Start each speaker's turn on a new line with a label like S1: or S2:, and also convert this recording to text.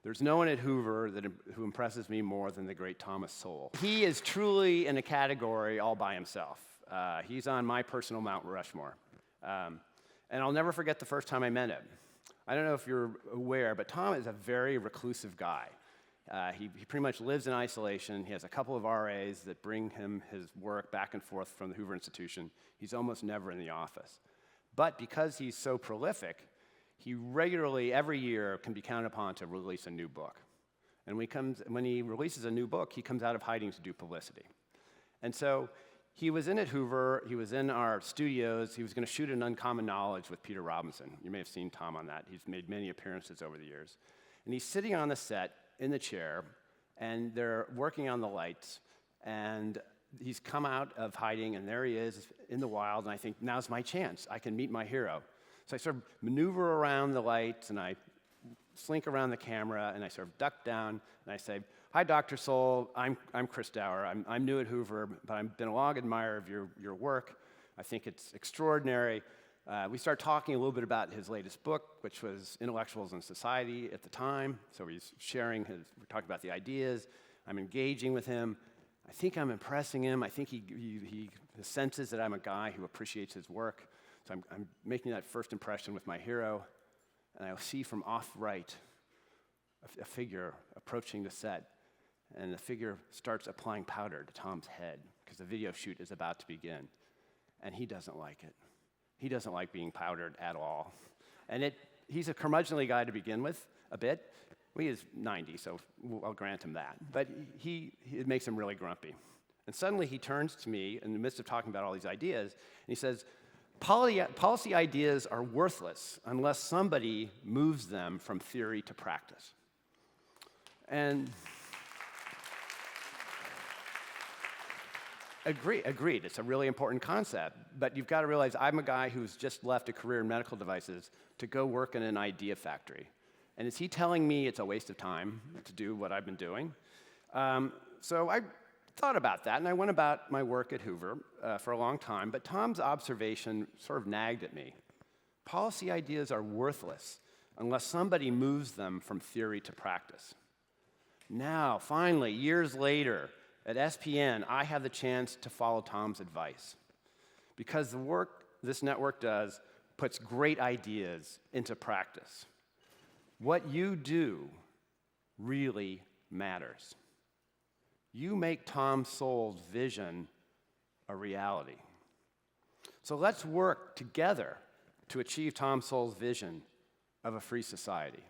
S1: There's no one at Hoover who impresses me more than the great Thomas Sowell. He is truly in a category all by himself. He's on my personal Mount Rushmore. And I'll never forget the first time I met him. I don't know if you're aware, but Tom is a very reclusive guy. He pretty much lives in isolation. He has a couple of RAs that bring him his work back and forth from the Hoover Institution. He's almost never in the office. But because he's so prolific, he regularly, every year, can be counted upon to release a new book. And when he releases a new book, he comes out of hiding to do publicity. And so he was in at Hoover, he was in our studios, he was going to shoot an Uncommon Knowledge with Peter Robinson. You may have seen Tom on that. He's made many appearances over the years. And he's sitting on the set in the chair, and they're working on the lights, and he's come out of hiding, and there he is in the wild, and I think, now's my chance. I can meet my hero. So I sort of maneuver around the lights, and I slink around the camera, and I sort of duck down, and I say, "Hi, Dr. Sowell. I'm Chris Dauer. I'm new at Hoover, but I've been a long admirer of your work. I think it's extraordinary." We start talking a little bit about his latest book, which was Intellectuals and Society at the time. So he's sharing we're talking about the ideas. I'm engaging with him. I think I'm impressing him. I think he senses that I'm a guy who appreciates his work. So I'm making that first impression with my hero, and I see from off right a figure approaching the set, and the figure starts applying powder to Tom's head because the video shoot is about to begin, and he doesn't like it. He doesn't like being powdered at all. And he's a curmudgeonly guy to begin with, a bit. Well, he is 90, so I'll grant him that. But it makes him really grumpy. And suddenly he turns to me in the midst of talking about all these ideas, and he says, policy ideas are worthless unless somebody moves them from theory to practice. And Agreed. It's a really important concept, but you've got to realize I'm a guy who's just left a career in medical devices to go work in an idea factory. And is he telling me it's a waste of time to do what I've been doing? So I thought about that, and I went about my work at Hoover for a long time, but Tom's observation sort of nagged at me. Policy ideas are worthless unless somebody moves them from theory to practice. Now, finally, years later, at SPN, I have the chance to follow Tom's advice because the work this network does puts great ideas into practice. What you do really matters. You make Tom Sowell's vision a reality. So let's work together to achieve Tom Sowell's vision of a free society.